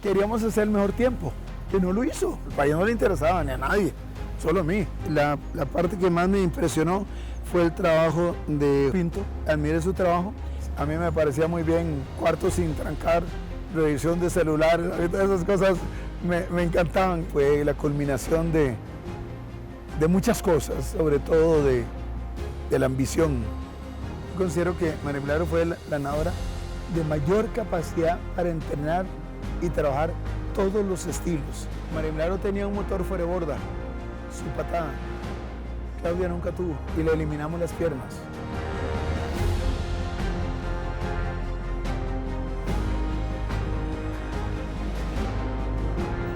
queríamos hacer el mejor tiempo, que no lo hizo. El país no le interesaba ni a nadie, solo a mí. La parte que más me impresionó fue el trabajo de Pinto. Admiré su trabajo. A mí me parecía muy bien, cuarto sin trancar, revisión de celular, esas cosas me encantaban. Fue la culminación de muchas cosas, sobre todo de la ambición. Considero que María Milagro fue la nadadora de mayor capacidad para entrenar y trabajar todos los estilos. María Milagro tenía un motor fuera de borda, su patada. Claudia nunca tuvo y le eliminamos las piernas.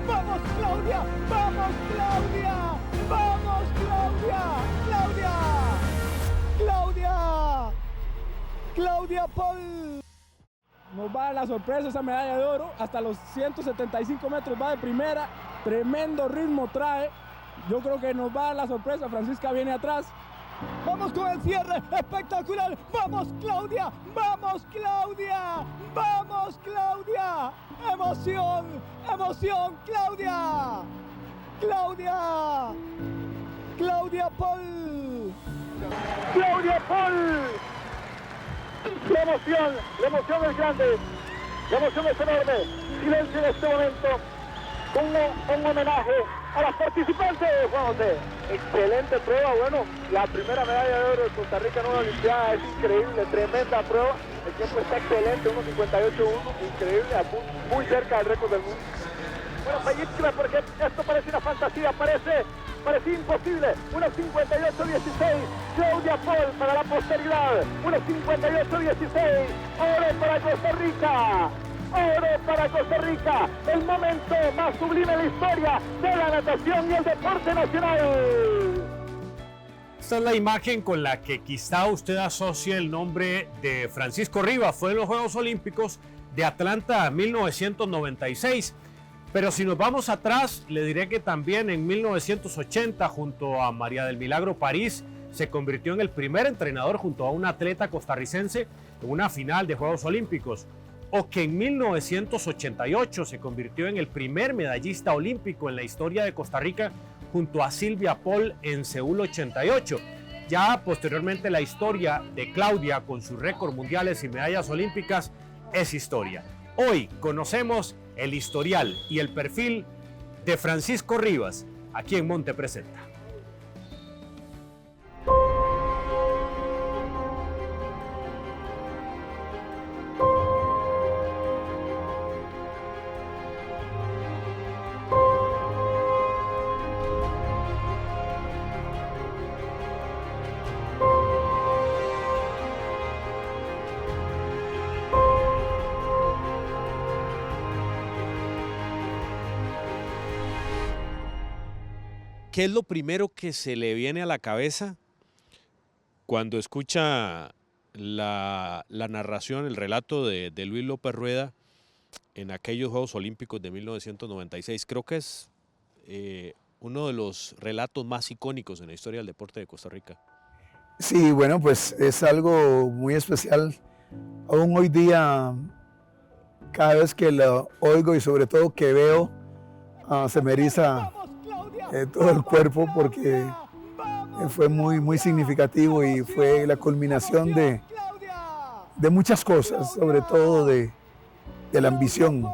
¡Vamos, Claudia! ¡Vamos, Claudia! ¡Vamos, Claudia! ¡Claudia! ¡Claudia! ¡Claudia Paul! Nos va a dar la sorpresa esa medalla de oro. Hasta los 175 metros va de primera. Tremendo ritmo trae. Yo creo que nos va a dar la sorpresa. Francisca viene atrás. Vamos con el cierre. Espectacular. ¡Vamos, Claudia! ¡Vamos, Claudia! ¡Vamos, Claudia! ¡Emoción! ¡Emoción, Claudia! ¡Claudia! ¡Claudia Paul! ¡Claudia Paul! La emoción es grande, la emoción es enorme. Silencio en este momento, un homenaje a las participantes. Juan José, excelente prueba. Bueno, la primera medalla de oro de Costa Rica en una Olimpiada es increíble, tremenda prueba. El tiempo está excelente, 1:58.1, increíble, muy cerca del récord del mundo. Bueno, bellísima, porque esto parece una fantasía, parece imposible. 1:58.16, Claudia Paul para la posteridad. 1:58.16, oro para Costa Rica. Oro para Costa Rica, el momento más sublime en la historia de la natación y el deporte nacional. Esta es la imagen con la que quizá usted asocia el nombre de Francisco Rivas. Fue en los Juegos Olímpicos de Atlanta 1996. Pero si nos vamos atrás, le diré que también en 1980, junto a María del Milagro París, se convirtió en el primer entrenador junto a una atleta costarricense en una final de Juegos Olímpicos. O que en 1988 se convirtió en el primer medallista olímpico en la historia de Costa Rica junto a Silvia Paul en Seúl 88. Ya posteriormente la historia de Claudia con sus récords mundiales y medallas olímpicas es historia. Hoy conocemos el historial y el perfil de Francisco Rivas, aquí en Monte Presenta. ¿Qué es lo primero que se le viene a la cabeza cuando escucha la narración, el relato de Luis López Rueda en aquellos Juegos Olímpicos de 1996? Creo que es uno de los relatos más icónicos en la historia del deporte de Costa Rica. Sí, bueno, pues es algo muy especial. Aún hoy día, cada vez que lo oigo y sobre todo que veo, se me eriza todo el cuerpo, porque fue muy significativo y fue la culminación de muchas cosas, sobre todo de la ambición.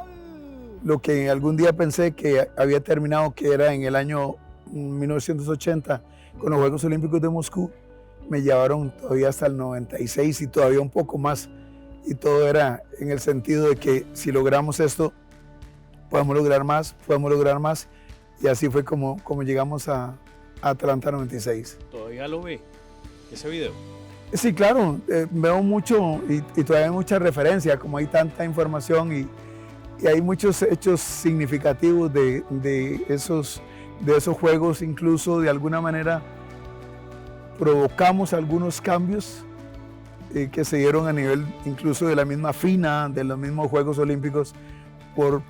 Lo que algún día pensé que había terminado, que era en el año 1980 con los Juegos Olímpicos de Moscú, me llevaron todavía hasta el 96 y todavía un poco más, y todo era en el sentido de que si logramos esto, podemos lograr más. Y así fue como llegamos a Atlanta 96. ¿Todavía lo ve ese video? Sí, claro, veo mucho y todavía hay mucha referencia, como hay tanta información y hay muchos hechos significativos de esos juegos. Incluso de alguna manera provocamos algunos cambios que se dieron a nivel incluso de la misma FINA, de los mismos Juegos Olímpicos,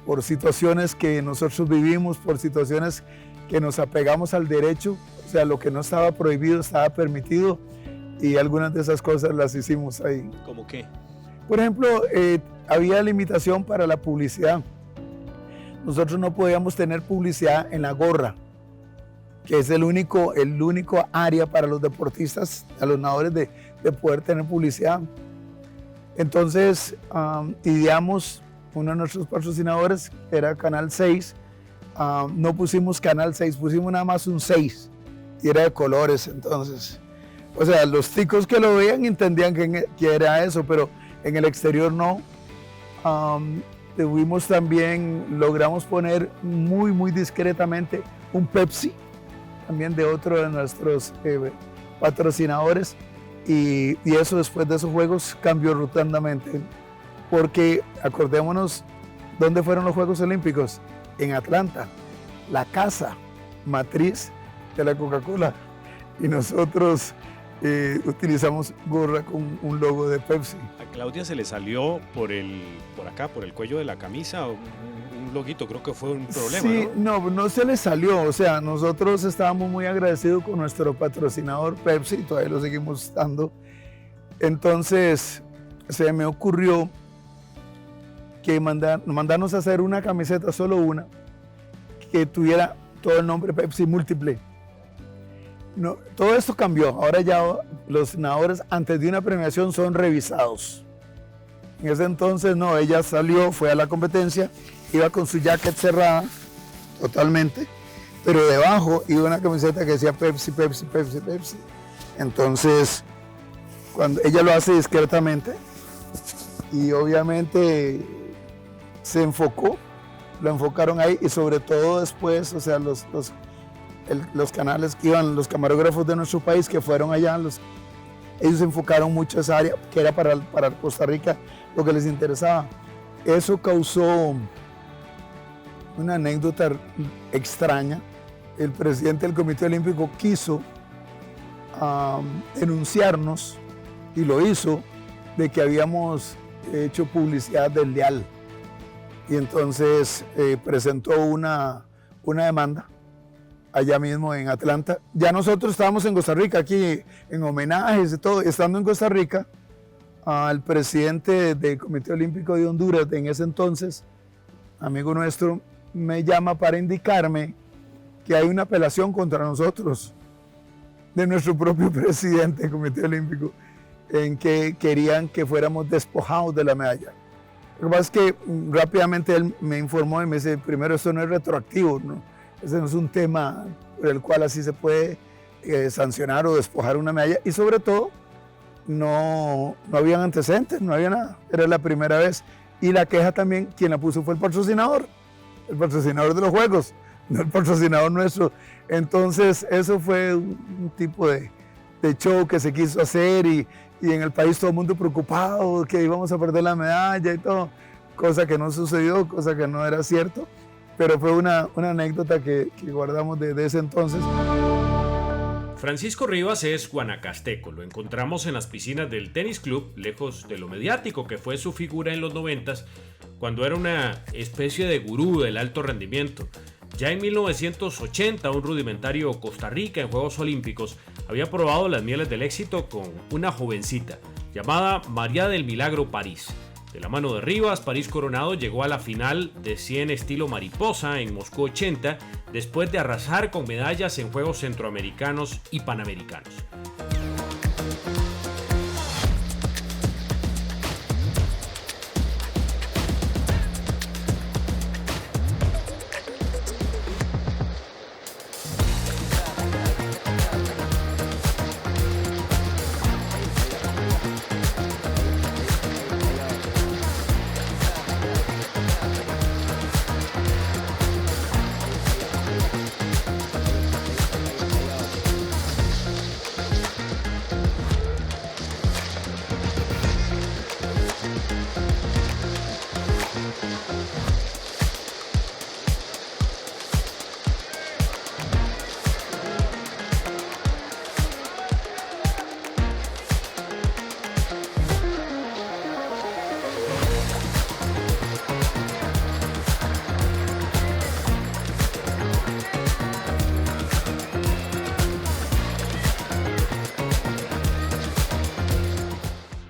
por situaciones que nosotros vivimos, por situaciones que nos apegamos al derecho, o sea, lo que no estaba prohibido estaba permitido, y algunas de esas cosas las hicimos ahí. ¿Cómo qué? Por ejemplo, había limitación para la publicidad. nosotros no podíamos tener publicidad en la gorra, que es el único área para los deportistas, a los nadadores de poder tener publicidad. Entonces, ideamos uno de nuestros patrocinadores, era Canal 6, no pusimos Canal 6, pusimos nada más un 6, y era de colores. Entonces, o sea, los ticos que lo veían entendían que era eso, pero en el exterior no. Logramos poner muy discretamente un Pepsi, también de otro de nuestros patrocinadores, y eso después de esos juegos cambió rotundamente, porque acordémonos, ¿dónde fueron los Juegos Olímpicos? En Atlanta, la casa matriz de la Coca-Cola, y nosotros utilizamos gorra con un logo de Pepsi. A Claudia se le salió por el cuello de la camisa un loguito, creo que fue un problema. Sí, no se le salió, o sea, nosotros estábamos muy agradecidos con nuestro patrocinador Pepsi, todavía lo seguimos dando. Entonces se me ocurrió que mandarnos a hacer una camiseta, solo una, que tuviera todo el nombre Pepsi múltiple. No, todo esto cambió. Ahora ya los nadadores antes de una premiación son revisados. En ese entonces no, ella salió, fue a la competencia, iba con su jacket cerrada totalmente, pero debajo iba una camiseta que decía Pepsi. Entonces, cuando ella lo hace discretamente, y obviamente se enfocó, lo enfocaron ahí, y sobre todo después, o sea, los canales que iban, los camarógrafos de nuestro país que fueron allá, ellos enfocaron mucho esa área que era para Costa Rica lo que les interesaba. Eso causó una anécdota extraña. El presidente del Comité Olímpico quiso denunciarnos, y lo hizo, de que habíamos hecho publicidad desleal, y entonces presentó una demanda allá mismo en Atlanta. Ya nosotros estábamos en Costa Rica, aquí en homenajes y todo. Estando en Costa Rica, el presidente del Comité Olímpico de Honduras en ese entonces, amigo nuestro, me llama para indicarme que hay una apelación contra nosotros de nuestro propio presidente del Comité Olímpico, en que querían que fuéramos despojados de la medalla. Lo que pasa es que rápidamente él me informó y me dice, primero, esto no es retroactivo, ¿no? Ese no es un tema por el cual así se puede sancionar o despojar una medalla, y sobre todo no habían antecedentes, no había nada, era la primera vez. Y la queja también, quien la puso fue el patrocinador de los Juegos, no el patrocinador nuestro. Entonces eso fue un tipo de show que se quiso hacer, y en el país todo el mundo preocupado que íbamos a perder la medalla y todo, cosa que no sucedió, cosa que no era cierto, pero fue una anécdota que guardamos de ese entonces. Francisco Rivas es guanacasteco, lo encontramos en las piscinas del tenis club, lejos de lo mediático que fue su figura en los 90s, cuando era una especie de gurú del alto rendimiento. Ya en 1980, un rudimentario Costa Rica en Juegos Olímpicos había probado las mieles del éxito con una jovencita llamada María del Milagro París. De la mano de Rivas, París Coronado llegó a la final de 100 estilo mariposa en Moscú 80, después de arrasar con medallas en Juegos Centroamericanos y Panamericanos.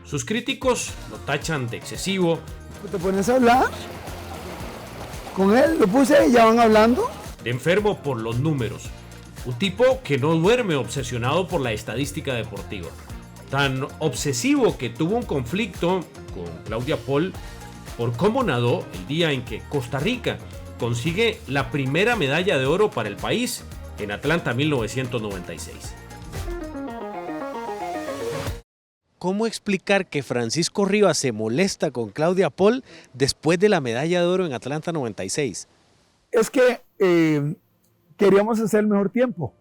Sus críticos lo tachan de excesivo. Te pones a hablar con él, lo puse y ya van hablando. De enfermo por los números. Un tipo que no duerme, obsesionado por la estadística deportiva. Tan obsesivo que tuvo un conflicto con Claudia Poll por cómo nadó el día en que Costa Rica consigue la primera medalla de oro para el país en Atlanta 1996. ¿Cómo explicar que Francisco Rivas se molesta con Claudia Poll después de la medalla de oro en Atlanta 96? Es que queríamos hacer el mejor tiempo,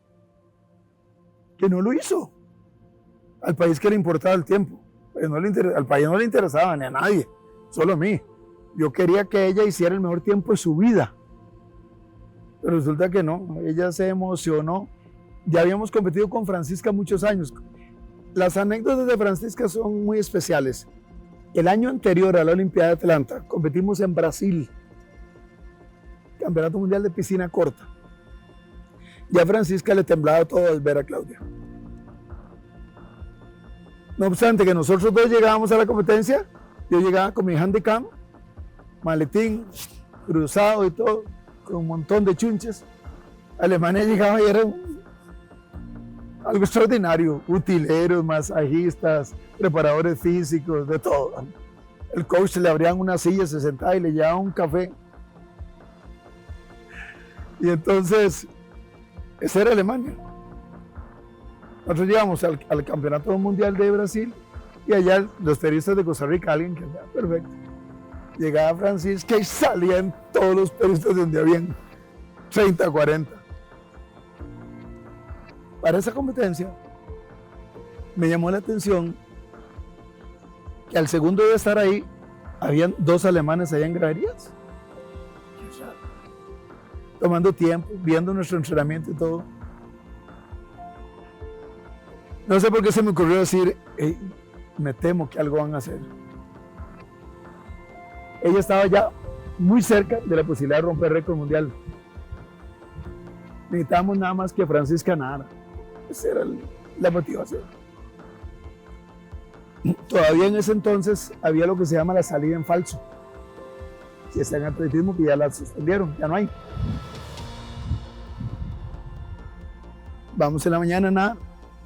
que no lo hizo. Al país que le importaba el tiempo, al país no le interesaba ni a nadie, solo a mí. Yo quería que ella hiciera el mejor tiempo de su vida, pero resulta que no, ella se emocionó. Ya habíamos competido con Francisca muchos años. Las anécdotas de Francisca son muy especiales. El año anterior a la Olimpiada de Atlanta competimos en Brasil, Campeonato Mundial de Piscina Corta. Ya a Francisca le temblaba todo al ver a Claudia. No obstante que nosotros dos llegábamos a la competencia, yo llegaba con mi handicap, maletín, cruzado y todo, con un montón de chunches. Alemania llegaba y era algo extraordinario, utileros, masajistas, preparadores físicos, de todo. El coach le abrían una silla, se sentaba y le llevaba un café. Y entonces, esa era Alemania. Nosotros llegamos al Campeonato Mundial de Brasil y allá los periodistas de Costa Rica, alguien que era perfecto. Llegaba Francisca y salían todos los periodistas donde habían 30, 40. Para esa competencia me llamó la atención que al segundo de estar ahí habían 2 alemanes allá en graderías, tomando tiempo, viendo nuestro entrenamiento y todo. No sé por qué se me ocurrió decir, hey, me temo que algo van a hacer. Ella estaba ya muy cerca de la posibilidad de romper récord mundial. Necesitábamos nada más que Francisca nadara. Esa era la motivación. Todavía en ese entonces había lo que se llama la salida en falso. Si está en atletismo, que ya la suspendieron, ya no hay. Vamos en la mañana a nadar,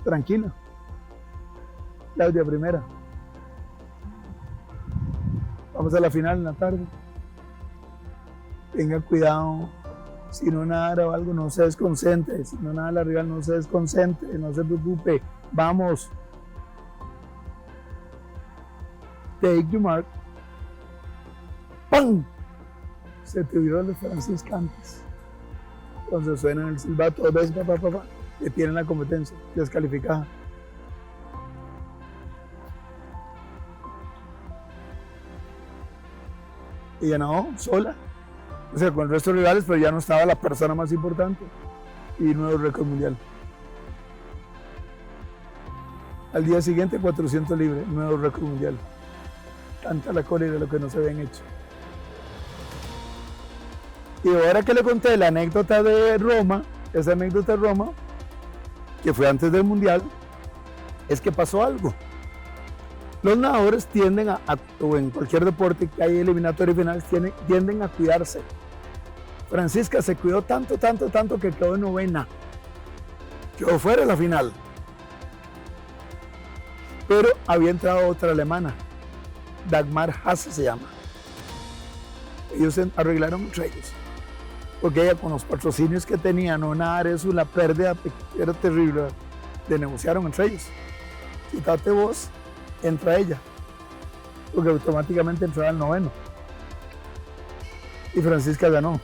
tranquila. Claudia primera. Vamos a la final en la tarde. Tenga cuidado. Si no nada o algo, no se desconcentre. Si no nada la rival, no se desconcentre. No se preocupe. Vamos. Take your mark. ¡Pam! Se te olvidó los franciscantes. Entonces suena el silbato 2 veces, papá. Que tienen la competencia descalificada. Ella nadó sola, o sea, con el resto de rivales, pero ya no estaba la persona más importante. Y nuevo récord mundial. Al día siguiente, 400 libres, nuevo récord mundial. Tanta la cólera de lo que no se habían hecho. Y ahora que le conté la anécdota de Roma, esa anécdota de Roma, que fue antes del mundial, es que pasó algo. Los nadadores tienden o en cualquier deporte que hay eliminatorio final, tienden a cuidarse. Francisca se cuidó tanto que quedó en 9ª. Quedó fuera de la final. Pero había entrado otra alemana, Dagmar Hase se llama. Ellos se arreglaron entre ellos. Porque ella, con los patrocinios que tenía, no nadar eso, la pérdida era terrible. Le negociaron entre ellos. Quítate vos, entra ella, porque automáticamente entraba al 9º. Y Francisca ganó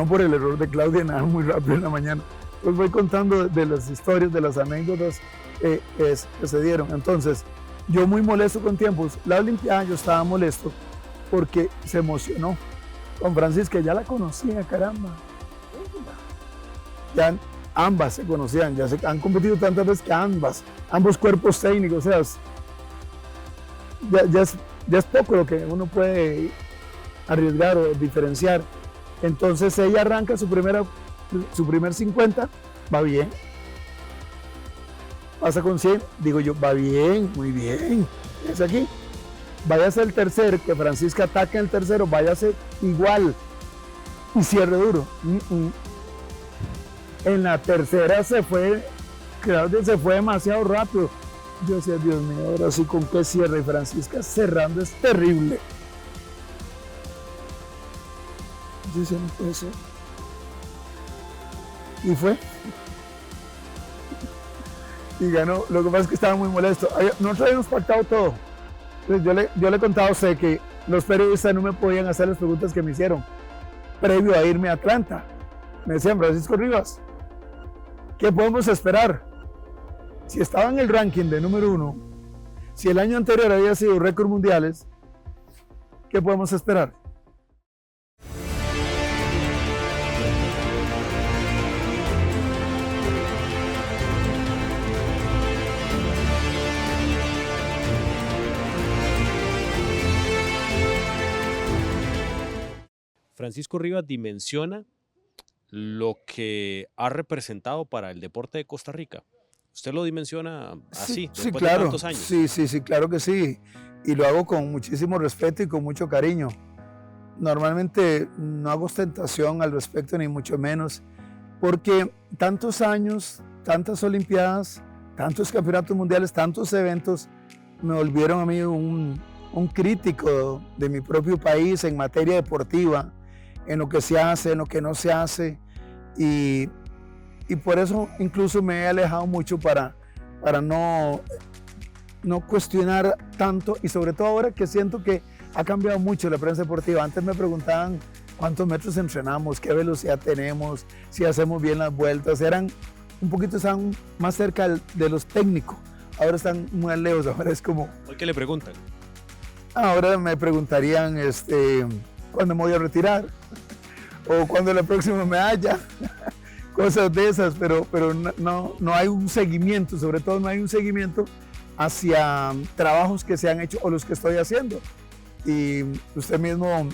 por el error de Claudia, nada muy rápido en la mañana. Pues voy contando de las historias, de las anécdotas que se dieron. Entonces, yo muy molesto con tiempos. La Olimpiada yo estaba molesto porque se emocionó con Francisca, ya la conocía, caramba. Ya ambas se conocían, ya se han competido tantas veces que ambos cuerpos técnicos, o sea, ya es poco lo que uno puede arriesgar o diferenciar. Entonces ella arranca su primer 50, va bien. Pasa con 100, digo yo, va bien, muy bien. Es aquí. Váyase el tercer, que Francisca ataque el tercero, váyase igual. y cierre duro. En la tercera Claudia se fue demasiado rápido. Yo decía, Dios mío, ahora sí con qué cierre. Y Francisca cerrando es terrible. Yo decía, no puede ser. Y fue. Y ganó. Lo que pasa es que estaba muy molesto. Nosotros habíamos pactado todo. Entonces yo le he contado a usted que los periodistas no me podían hacer las preguntas que me hicieron previo a irme a Atlanta. Me decían, Francisco Rivas, ¿qué podemos esperar? Si estaba en el ranking de número 1, si el año anterior había sido récord mundiales, ¿qué podemos esperar? Francisco Rivas dimensiona lo que ha representado para el deporte de Costa Rica. ¿Usted lo dimensiona así, Sí, después claro. de tantos años? Sí, claro que sí. Y lo hago con muchísimo respeto y con mucho cariño. Normalmente no hago ostentación al respecto, ni mucho menos, porque tantos años, tantas olimpiadas, tantos campeonatos mundiales, tantos eventos, me volvieron a mí un crítico de mi propio país en materia deportiva, en lo que se hace, en lo que no se hace, y por eso incluso me he alejado mucho para no cuestionar tanto, y sobre todo ahora que siento que ha cambiado mucho la prensa deportiva. Antes me preguntaban cuántos metros entrenamos, qué velocidad tenemos, si hacemos bien las vueltas, estaban más cerca de los técnicos, ahora están muy lejos, ahora es como... ¿Hoy qué le preguntan? Ahora me preguntarían cuándo me voy a retirar o cuándo la próxima medalla, cosas de esas, pero no hay un seguimiento, sobre todo no hay un seguimiento hacia trabajos que se han hecho o los que estoy haciendo. Y usted mismo,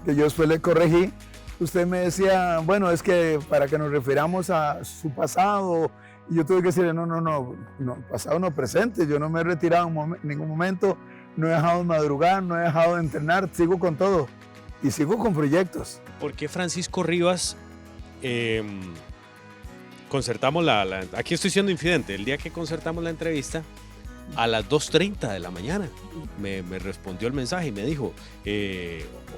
que yo después le corregí, usted me decía, bueno, es que para que nos refiramos a su pasado, y yo tuve que decirle, no, pasado no, presente, yo no me he retirado en ningún momento, no he dejado de madrugar, no he dejado de entrenar, sigo con todo y sigo con proyectos. ¿Por qué Francisco Rivas concertamos aquí estoy siendo infidente, el día que concertamos la entrevista, a las 2:30 de la mañana me respondió el mensaje y me dijo,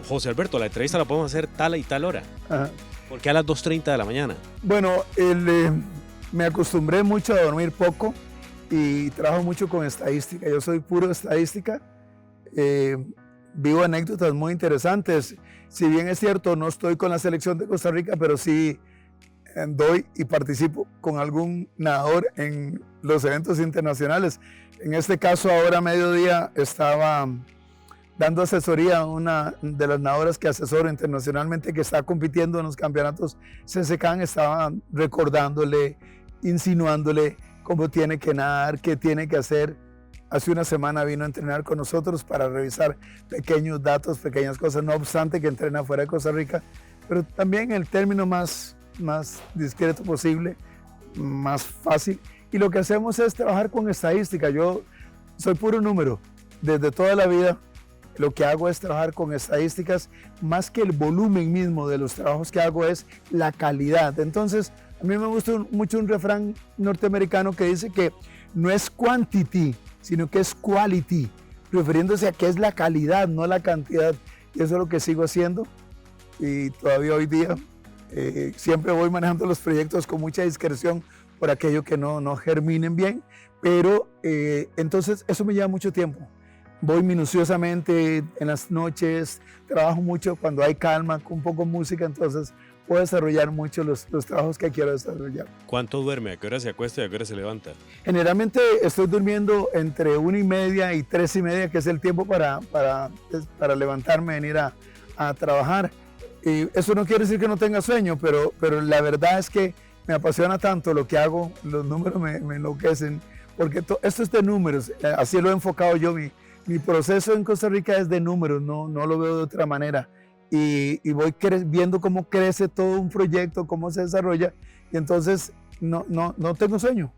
José Alberto, la entrevista la podemos hacer tal y tal hora? Ajá. ¿Por qué a las 2:30 de la mañana? Bueno, me acostumbré mucho a dormir poco y trabajo mucho con estadística. Yo soy puro estadística. Vivo anécdotas muy interesantes. Si bien es cierto, no estoy con la selección de Costa Rica, pero sí doy y participo con algún nadador en los eventos internacionales. En este caso, ahora a mediodía estaba dando asesoría a una de las nadadoras que asesoro internacionalmente, que está compitiendo en los campeonatos CCCAN. Estaba recordándole, insinuándole cómo tiene que nadar, qué tiene que hacer. Hace una semana vino a entrenar con nosotros para revisar pequeños datos, pequeñas cosas, no obstante que entrena fuera de Costa Rica, pero también en el término más discreto posible, más fácil. Y lo que hacemos es trabajar con estadística. Yo soy puro número. Desde toda la vida lo que hago es trabajar con estadísticas, más que el volumen mismo de los trabajos que hago es la calidad. Entonces, a mí me gusta mucho un refrán norteamericano que dice que no es quantity, sino que es quality, refiriéndose a que es la calidad, no la cantidad. Y eso es lo que sigo haciendo. Y todavía hoy día siempre voy manejando los proyectos con mucha discreción por aquello que no germinen bien, pero entonces eso me lleva mucho tiempo. Voy minuciosamente en las noches, trabajo mucho cuando hay calma, con un poco de música, entonces puedo desarrollar mucho los trabajos que quiero desarrollar. ¿Cuánto duerme? ¿A qué hora se acuesta y a qué hora se levanta? Generalmente estoy durmiendo entre 1:30 y 3:30, que es el tiempo para levantarme, venir a trabajar. Y eso no quiere decir que no tenga sueño, pero la verdad es que me apasiona tanto lo que hago, los números me enloquecen, porque esto es de números, así lo he enfocado yo. Mi proceso en Costa Rica es de números, no lo veo de otra manera. Y voy viendo cómo crece todo un proyecto, cómo se desarrolla, y entonces no tengo sueño.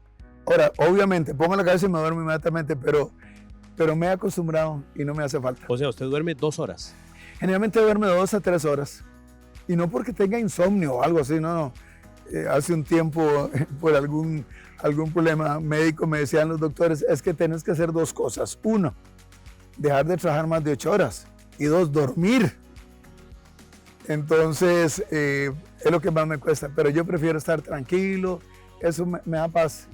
Ahora, obviamente, pongo la cabeza y me duermo inmediatamente, pero me he acostumbrado y no me hace falta. O sea, usted duerme 2 horas. Generalmente duerme 2 a 3 horas. Y no porque tenga insomnio o algo así, no. Hace un tiempo, por algún problema médico, me decían los doctores, es que tienes que hacer 2 cosas. 1, dejar de trabajar más de 8 horas. Y 2, dormir. Entonces, es lo que más me cuesta. Pero yo prefiero estar tranquilo, eso me da paz.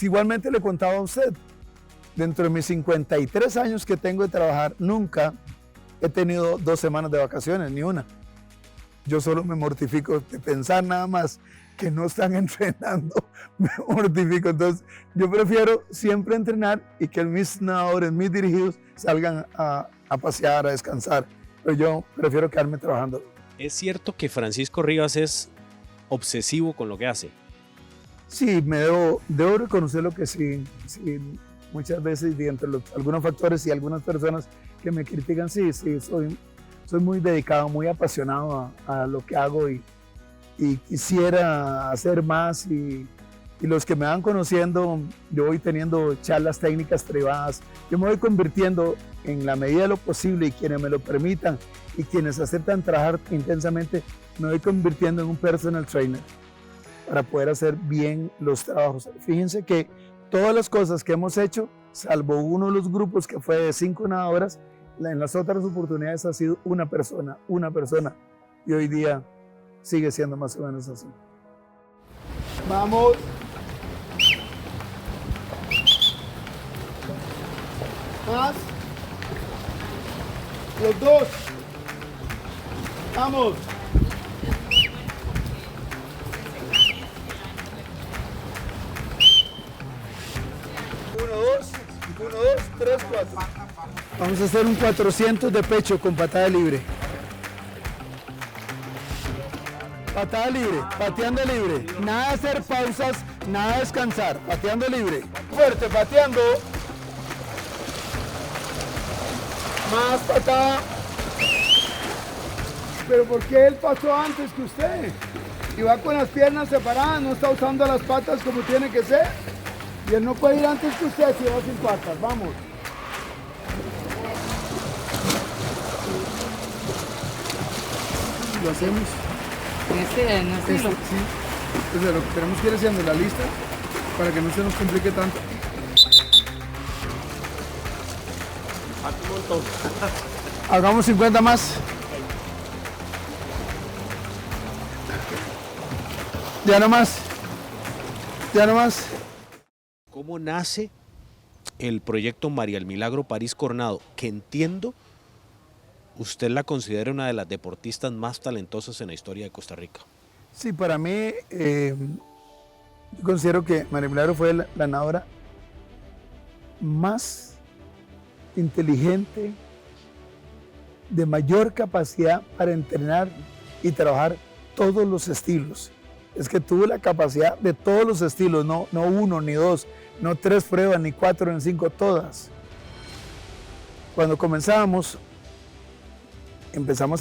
Igualmente le contaba a usted, dentro de mis 53 años que tengo de trabajar, nunca he tenido 2 semanas de vacaciones, ni una. Yo solo me mortifico de pensar nada más que no están entrenando, me mortifico. Entonces, yo prefiero siempre entrenar y que mis nadadores, mis dirigidos, salgan a pasear, a descansar. Pero yo prefiero quedarme trabajando. ¿Es cierto que Francisco Rivas es obsesivo con lo que hace? Sí, debo reconocer lo que sí, muchas veces, y entre algunos factores y algunas personas que me critican, sí, soy muy dedicado, muy apasionado a lo que hago y quisiera hacer más y los que me van conociendo, yo voy teniendo charlas técnicas privadas, yo me voy convirtiendo en la medida de lo posible y quienes me lo permitan y quienes aceptan trabajar intensamente, me voy convirtiendo en un personal trainer para poder hacer bien los trabajos. Fíjense que todas las cosas que hemos hecho, salvo uno de los grupos que fue de 5 nadadoras, en las otras oportunidades ha sido una persona, y hoy día sigue siendo más o menos así. Vamos. Más. Los 2. Vamos. Uno, dos, 3, 4. Vamos a hacer un 400 de pecho con patada libre. Patada libre, pateando libre. Nada de hacer pausas, nada de descansar. Pateando libre. Fuerte, pateando. Más patada. Pero ¿por qué él pasó antes que usted? Y va con las piernas separadas, no está usando las patas como tiene que ser. Y él no puede ir antes que usted si va sin patas. Vamos. Lo hacemos. Esto, sí. Entonces lo que tenemos que ir haciendo la lista para que no se nos complique tanto. Hagamos 50 más. Ya no más. ¿Cómo nace el proyecto María el Milagro París Coronado? Que entiendo, usted la considera una de las deportistas más talentosas en la historia de Costa Rica. Sí, para mí, yo considero que María Milagro fue la nadadora más inteligente, de mayor capacidad para entrenar y trabajar todos los estilos. Es que tuvo la capacidad de todos los estilos, no 1 ni 2, no 3 pruebas, ni 4 ni 5, todas. Cuando comenzamos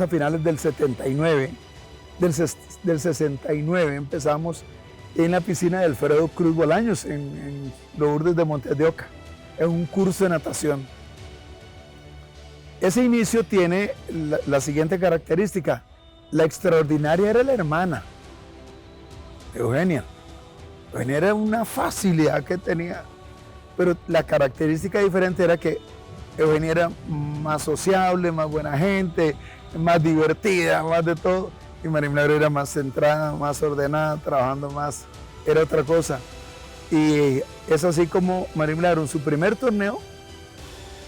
a finales del 79, del 69 empezamos en la piscina de Alfredo Cruz Bolaños, en Lourdes de Montes de Oca, en un curso de natación. Ese inicio tiene la siguiente característica: la extraordinaria era la hermana, Eugenia. Eugenia era una facilidad que tenía, pero la característica diferente era que Eugenia era más sociable, más buena gente, más divertida, más de todo. Y María Milagro era más centrada, más ordenada, trabajando más, era otra cosa. Y es así como María Milagro en su primer torneo,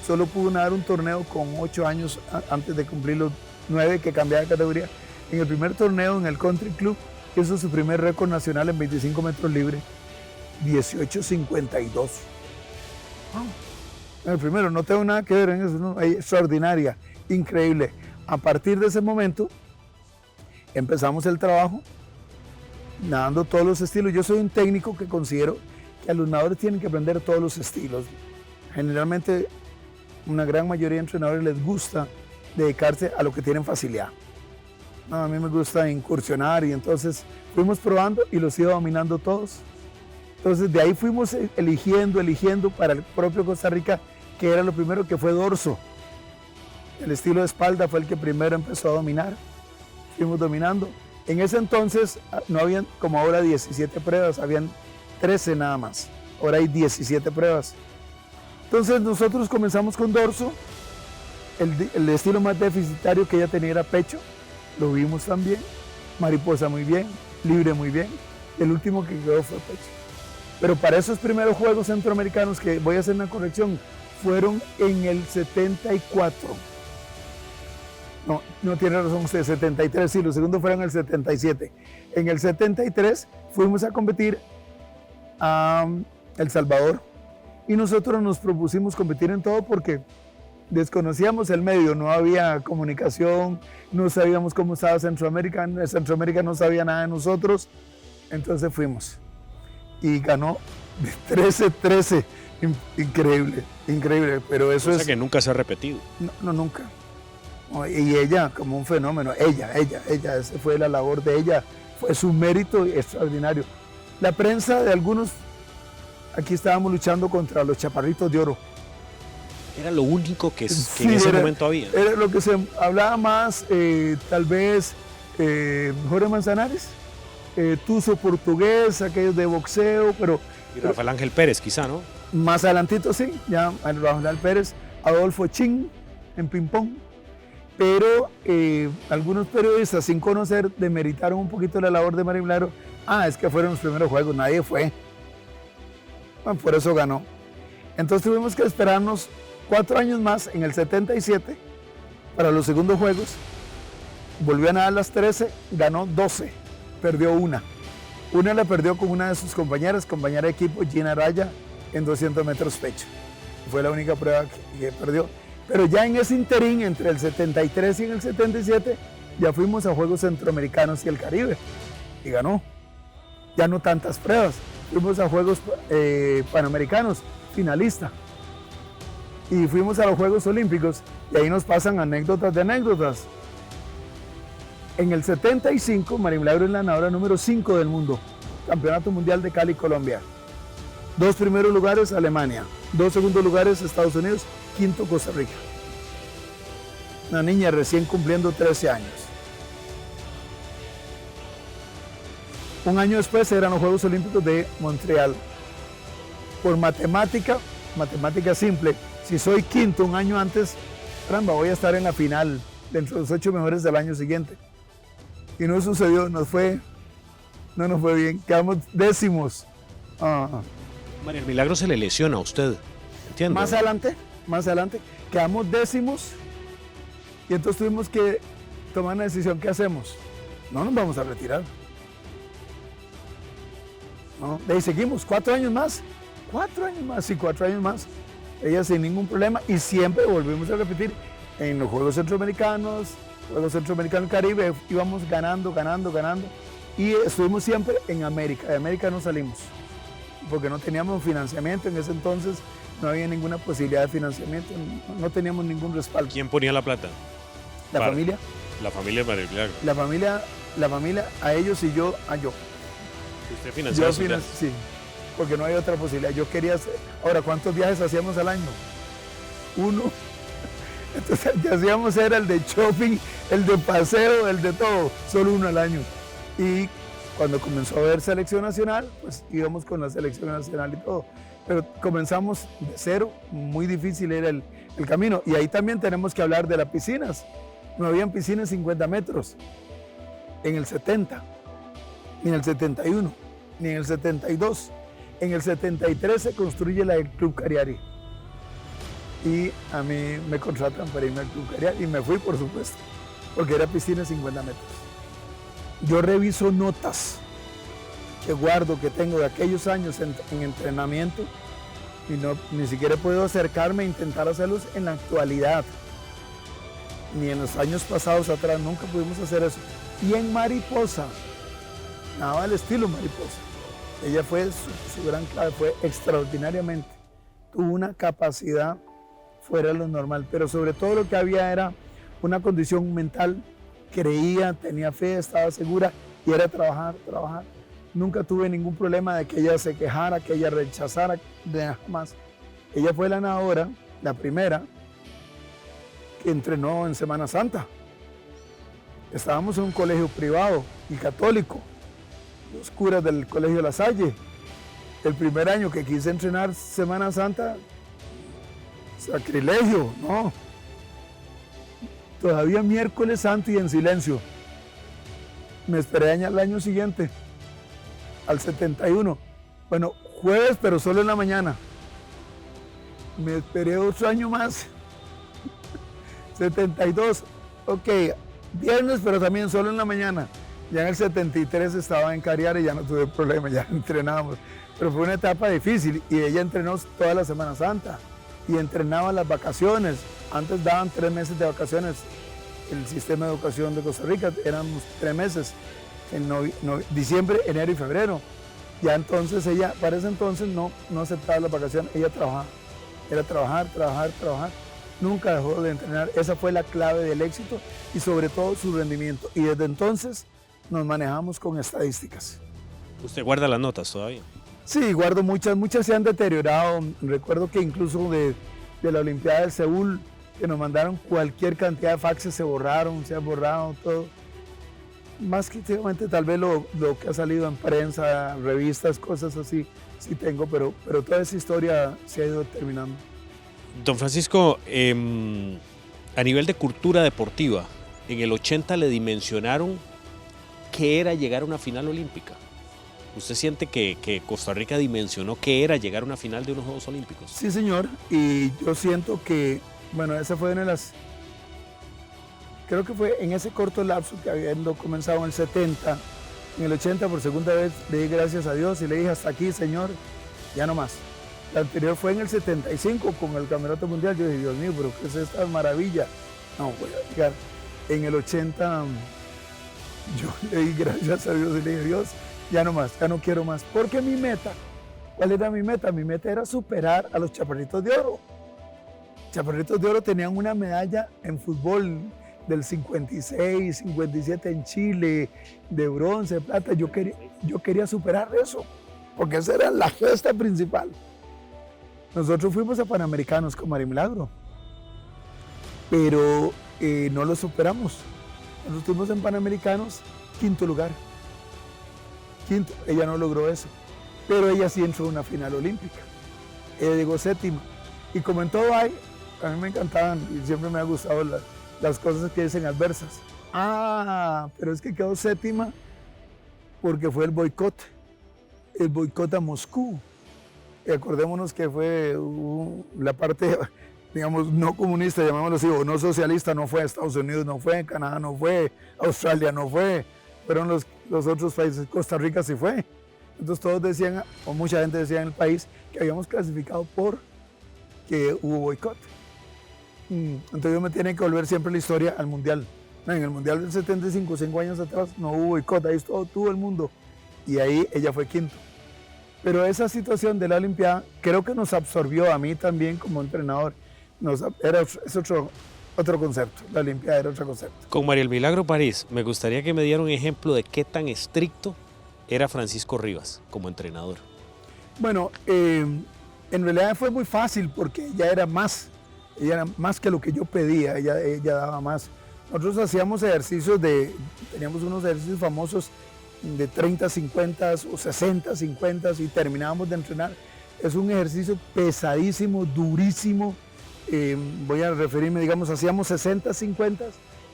solo pudo nadar un torneo con 8 años antes de cumplir los 9 que cambiaba de categoría. En el primer torneo en el Country Club hizo su primer récord nacional en 25 metros libre, 18.52. Wow. En el primero, no tengo nada que ver en eso, ¿no? Extraordinaria, increíble. A partir de ese momento empezamos el trabajo nadando todos los estilos. Yo soy un técnico que considero que a los nadadores tienen que aprender todos los estilos. Generalmente una gran mayoría de entrenadores les gusta dedicarse a lo que tienen facilidad. No, a mí me gusta incursionar, y entonces fuimos probando y los iba dominando todos. Entonces de ahí fuimos eligiendo para el propio Costa Rica, que era lo primero, que fue dorso. El estilo de espalda fue el que primero empezó a dominar. fuimos dominando. En ese entonces no habían como ahora 17 pruebas, habían 13 nada más. Ahora hay 17 pruebas. Entonces nosotros comenzamos con dorso, el estilo más deficitario que ella tenía era pecho, lo vimos también, mariposa muy bien, libre muy bien, el último que quedó fue pecho. Pero para esos primeros Juegos Centroamericanos, que voy a hacer una corrección, fueron en el 74. No tiene razón usted, 73, sí, los segundos fueron en el 77. En el 73 fuimos a competir a El Salvador y nosotros nos propusimos competir en todo porque desconocíamos el medio, no había comunicación, no sabíamos cómo estaba Centroamérica, Centroamérica no sabía nada de nosotros, entonces fuimos y ganó de 13-13, increíble, increíble, pero eso Cosa que nunca se ha repetido. No, nunca. Y ella, como un fenómeno, ella, esa fue la labor de ella, fue su mérito extraordinario. La prensa de algunos, aquí estábamos luchando contra los chaparritos de oro. Era lo único que Sí, en ese era- momento había. Era lo que se hablaba más, tal vez Jorge Manzanares, Tuzo Portugués, aquellos de boxeo, pero Y Rafael Ángel Pérez, quizá, ¿no? más adelantito sí, ya Rafael Pérez, Adolfo Chin en ping-pong. Pero algunos periodistas, sin conocer, demeritaron un poquito la labor de María Milagro. Es que fueron los primeros juegos, nadie fue. Bueno, por eso ganó. Entonces tuvimos que esperarnos 4 años más, en el 77, para los segundos juegos. Volvió a nadar las 13, ganó 12, perdió una. Una la perdió con una de sus compañeras, compañera de equipo, Gina Raya, en 200 metros pecho. Fue la única prueba que perdió. Pero ya en ese interín, entre el 73 y el 77, ya fuimos a Juegos Centroamericanos y el Caribe. Y ganó. Ya no tantas pruebas. Fuimos a Juegos Panamericanos, finalista. Y fuimos a los Juegos Olímpicos. Y ahí nos pasan anécdotas de anécdotas. En el 75, María Milagro es la nadadora número 5 del mundo. Campeonato Mundial de Cali, Colombia. 2 primeros lugares, Alemania. 2 segundos lugares, Estados Unidos. 5º, Costa Rica. Una niña recién cumpliendo 13 años. Un año después eran los Juegos Olímpicos de Montreal. Por matemática simple, si soy quinto un año antes, caramba, voy a estar en la final dentro de los 8 mejores del año siguiente. Y no sucedió, no nos fue bien, quedamos décimos. María del Milagro se le lesiona a usted, ¿entiende? Más adelante, quedamos décimos y entonces tuvimos que tomar una decisión. ¿Qué hacemos? No nos vamos a retirar. No, de ahí seguimos, 4 años más. 4 años más, sí, 4 años más. Ella sin ningún problema y siempre volvimos a repetir en los Juegos Centroamericanos, Caribe, íbamos ganando y estuvimos siempre en América. De América no salimos porque no teníamos financiamiento en ese entonces. No había ninguna posibilidad de financiamiento, no teníamos ningún respaldo. ¿Quién ponía la plata? La Para- familia, La familia de María del Milagro. la familia, a ellos y yo a yo. Usted financiaba sus viajes. Sí, porque no hay otra posibilidad. Yo quería hacer. Ahora, ¿cuántos viajes hacíamos al año? 1. Entonces, el que hacíamos era el de shopping, el de paseo, el de todo, solo 1 al año. Y cuando comenzó a haber selección nacional, pues íbamos con la selección nacional y todo. Pero comenzamos de cero, muy difícil era el camino. Y ahí también tenemos que hablar de las piscinas. No habían piscinas 50 metros en el 70, ni en el 71, ni en el 72. En el 73 se construye la del Club Cariari. Y a mí me contratan para irme al Club Cariari y me fui, por supuesto, porque era piscina 50 metros. Yo reviso notas que guardo, que tengo de aquellos años en entrenamiento y ni siquiera he podido acercarme e intentar hacerlos en la actualidad. Ni en los años pasados atrás, nunca pudimos hacer eso. Y en mariposa, nada al estilo mariposa. Ella fue su gran clave, fue extraordinariamente. Tuvo una capacidad fuera de lo normal, pero sobre todo lo que había era una condición mental. Creía, tenía fe, estaba segura y era trabajar. Nunca tuve ningún problema de que ella se quejara, que ella rechazara, jamás. Ella fue la nadadora, la primera, que entrenó en Semana Santa. estábamos en un colegio privado y católico, los curas del colegio La Salle. El primer año que quise entrenar Semana Santa, sacrilegio, no. Todavía miércoles santo y en silencio. Me esperé al año siguiente, al 71. Bueno, jueves, pero solo en la mañana. Me esperé otro año más. 72, ok, viernes, pero también solo en la mañana. Ya en el 73 estaba en Cariare y ya no tuve problema, ya entrenábamos. Pero fue una etapa difícil y ella entrenó toda la Semana Santa y entrenaba las vacaciones. Antes daban 3 meses de vacaciones. El sistema de educación de Costa Rica éramos 3 meses, en diciembre, enero y febrero. Ya entonces ella, para ese entonces no aceptaba las vacaciones, ella trabajaba. Era trabajar. Nunca dejó de entrenar. Esa fue la clave del éxito y sobre todo su rendimiento. Y desde entonces nos manejamos con estadísticas. ¿Usted guarda las notas todavía? Sí, guardo muchas se han deteriorado. Recuerdo que incluso de la Olimpiada de Seúl, que nos mandaron cualquier cantidad de faxes, se han borrado todo. Más que tal vez lo que ha salido en prensa, revistas, cosas así, sí tengo, pero toda esa historia se ha ido terminando. Don Francisco, a nivel de cultura deportiva, en el 80 le dimensionaron qué era llegar a una final olímpica. ¿Usted siente que Costa Rica dimensionó qué era llegar a una final de unos Juegos Olímpicos? Sí, señor, y yo siento que, bueno, esa fue una de las... Creo que fue en ese corto lapso que habiendo comenzado en el 70, en el 80 por segunda vez le di gracias a Dios y le dije hasta aquí, Señor, ya no más. La anterior fue en el 75 con el Campeonato Mundial. Yo dije, Dios mío, pero ¿qué es esta maravilla? No, voy a llegar. En el 80 yo le di gracias a Dios y le dije, Dios, ya no más, ya no quiero más. Porque mi meta, ¿cuál era mi meta? Mi meta era superar a los Chaparritos de Oro. Chaparritos de Oro tenían una medalla en fútbol del 56, 57 en Chile, de bronce, plata. Yo quería superar eso, porque esa era la gesta principal. Nosotros fuimos a Panamericanos con María Milagro, pero no lo superamos. Nosotros estuvimos en Panamericanos, 5º lugar. Ella no logró eso, pero ella sí entró a una final olímpica. Ella llegó 7ª. Y como en todo hay, a mí me encantaban y siempre me ha gustado las cosas que dicen adversas. Pero es que quedó 7ª porque fue el boicot a Moscú. Y acordémonos que fue la parte, digamos, no comunista, llamémoslo así, o no socialista, no fue Estados Unidos, no fue Canadá, no fue Australia, no fue, fueron los otros países. Costa Rica sí fue. Entonces todos decían, o mucha gente decía en el país, que habíamos clasificado porque hubo boicot. Entonces yo me tiene que volver siempre la historia al Mundial. No, en el Mundial del 75, 5 años atrás, no hubo boicot, ahí estuvo todo el mundo. Y ahí ella fue 5º. Pero esa situación de la Olimpiada creo que nos absorbió a mí también como entrenador. Es otro concepto, la Olimpiada era otro concepto. Con María el Milagro París, me gustaría que me diera un ejemplo de qué tan estricto era Francisco Rivas como entrenador. Bueno, en realidad fue muy fácil porque ella era más que lo que yo pedía, ella daba más. Nosotros hacíamos teníamos unos ejercicios famosos de 30, 50 o 60, 50 y terminábamos de entrenar. Es un ejercicio pesadísimo, durísimo. Voy a referirme, digamos, hacíamos 60, 50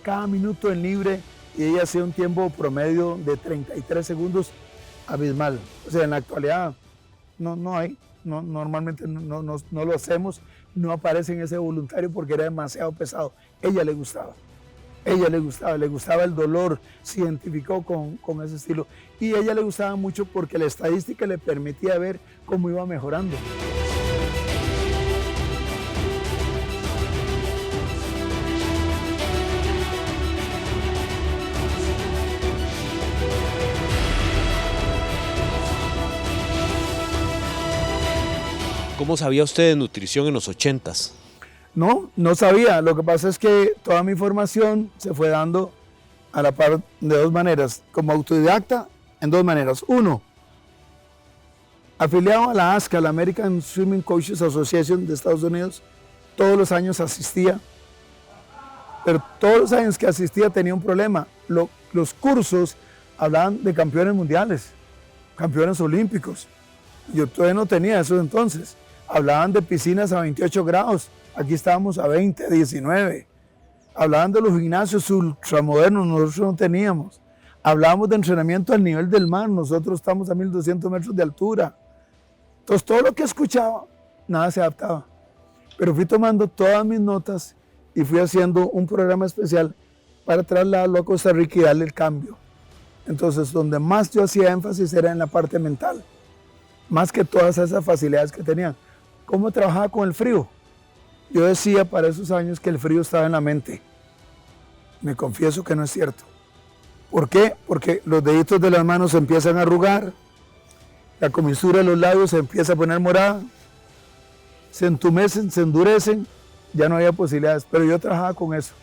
cada minuto en libre y ella hacía un tiempo promedio de 33 segundos abismal. O sea, en la actualidad normalmente no lo hacemos, no aparece en ese voluntario porque era demasiado pesado. Ella le gustaba el dolor, se identificó con ese estilo. Y a ella le gustaba mucho porque la estadística le permitía ver cómo iba mejorando. ¿Cómo sabía usted de nutrición en los 80s? No sabía. Lo que pasa es que toda mi formación se fue dando a la par de 2 maneras. Como autodidacta, en 2 maneras. 1, afiliado a la ASCA, la American Swimming Coaches Association de Estados Unidos, todos los años asistía pero todos los años que asistía tenía un problema. Los cursos hablaban de campeones mundiales, campeones olímpicos. Yo todavía no tenía eso entonces. Hablaban de piscinas a 28 grados, aquí estábamos a 20, 19. Hablaban de los gimnasios ultramodernos, nosotros no teníamos. Hablábamos de entrenamiento al nivel del mar, nosotros estamos a 1200 metros de altura. Entonces todo lo que escuchaba, nada se adaptaba. Pero fui tomando todas mis notas y fui haciendo un programa especial para trasladarlo a Costa Rica y darle el cambio. Entonces donde más yo hacía énfasis era en la parte mental, más que todas esas facilidades que tenía. ¿Cómo trabajaba con el frío? Yo decía para esos años que el frío estaba en la mente. Me confieso que no es cierto. ¿Por qué? Porque los deditos de las manos se empiezan a arrugar, la comisura de los labios se empieza a poner morada, se entumecen, se endurecen, ya no había posibilidades. Pero yo trabajaba con eso.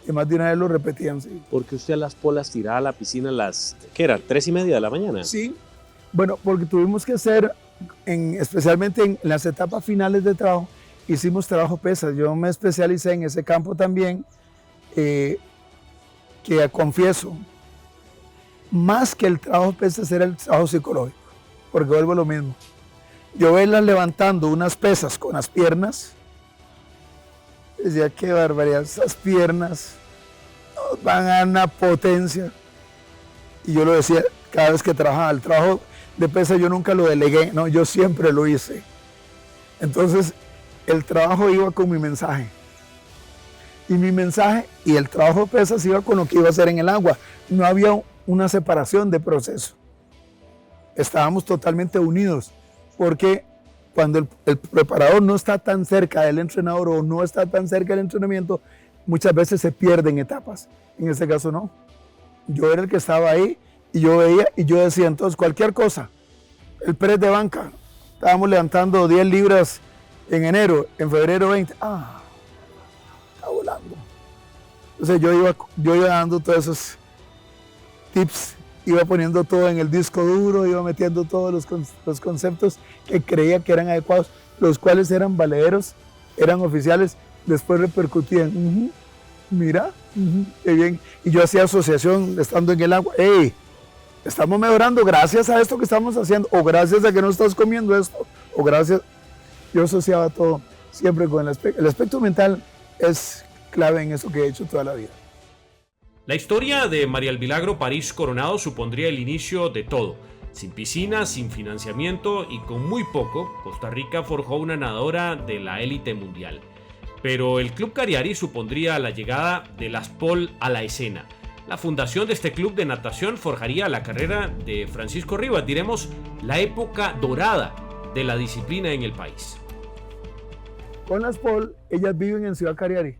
Y más de una vez lo repetían. Sí. Porque usted a las polas tiraba a la piscina a las, ¿qué era? 3:30 de la mañana. Sí, bueno, porque tuvimos que hacer, especialmente en las etapas finales de trabajo, hicimos trabajo pesas. Yo me especialicé en ese campo también, que confieso, más que el trabajo pesas era el trabajo psicológico, porque vuelvo a lo mismo. Yo verlas levantando unas pesas con las piernas, decía, qué barbaridad, esas piernas nos van a dar una potencia. Y yo lo decía cada vez que trabajaba. El trabajo de pesa yo nunca lo delegué, no, yo siempre lo hice. Entonces, el trabajo iba con mi mensaje. Y mi mensaje y el trabajo de pesas iba con lo que iba a hacer en el agua. No había una separación de proceso. Estábamos totalmente unidos, porque cuando el preparador no está tan cerca del entrenador o no está tan cerca del entrenamiento, muchas veces se pierden etapas. En este caso no. Yo era el que estaba ahí y yo veía y yo decía, entonces cualquier cosa, el press de banca, estábamos levantando 10 libras en enero, en febrero 20, está volando. Entonces yo iba dando todos esos tips, iba poniendo todo en el disco duro, iba metiendo todos los conceptos que creía que eran adecuados, los cuales eran valederos, eran oficiales, después repercutían. Mira, qué bien. Y yo hacía asociación estando en el agua. ¡Ey! Estamos mejorando gracias a esto que estamos haciendo, o gracias a que no estás comiendo esto, o gracias. Yo asociaba todo siempre con el aspecto mental, es clave en eso que he hecho toda la vida. La historia de María El Milagro París Coronado supondría el inicio de todo. Sin piscina, sin financiamiento y con muy poco, Costa Rica forjó una nadadora de la élite mundial. Pero el Club Cariari supondría la llegada de las Pol a la escena. La fundación de este club de natación forjaría la carrera de Francisco Rivas, diremos la época dorada de la disciplina en el país. Con las Pol, ellas viven en Ciudad Cariari.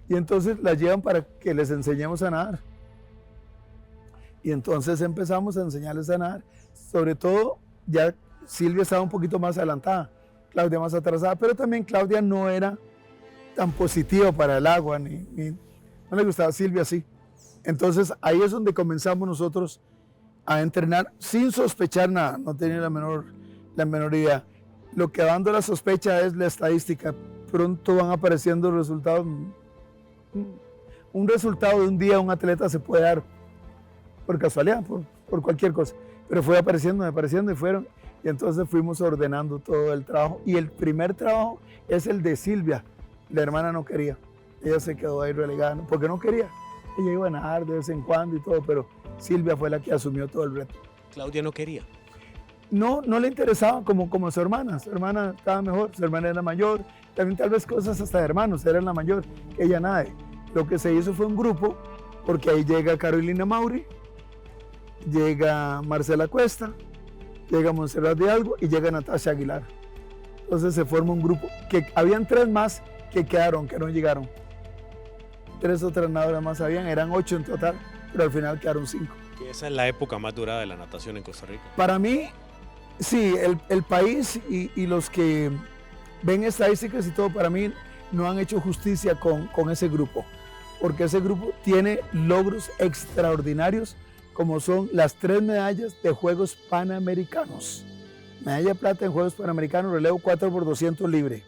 Y entonces las llevan para que les enseñemos a nadar. Y entonces empezamos a enseñarles a nadar. Sobre todo, ya Silvia estaba un poquito más adelantada, Claudia más atrasada, pero también Claudia no era tan positiva para el agua, no le gustaba. Silvia sí. Entonces ahí es donde comenzamos nosotros a entrenar sin sospechar nada, no tenía la menor idea. Lo que dando la sospecha es la estadística. Pronto van apareciendo resultados. Un resultado de un día un atleta se puede dar por casualidad, por cualquier cosa, pero fue apareciendo y fueron, y entonces fuimos ordenando todo el trabajo, y el primer trabajo es el de Silvia. La hermana no quería, ella se quedó ahí relegada, porque no quería, ella iba a nadar de vez en cuando y todo, pero Silvia fue la que asumió todo el reto. Claudia no quería. No le interesaba como su hermana estaba mejor, su hermana era mayor, también tal vez cosas hasta de hermanos, era la mayor que ella nade. Lo que se hizo fue un grupo, porque ahí llega Carolina Mauri, llega Marcela Cuesta, llega Montserrat de Algo y llega Natasha Aguilar. Entonces se forma un grupo, que habían 3 más que quedaron, que no llegaron. 3 otras nadadoras más habían, eran 8 en total, pero al final quedaron 5. Esa es la época más durada de la natación en Costa Rica. Para mí, sí, el país y los que ven estadísticas y todo, para mí no han hecho justicia con ese grupo, porque ese grupo tiene logros extraordinarios, como son las 3 medallas de Juegos Panamericanos. Medalla de plata en Juegos Panamericanos, relevo 4x200 libre.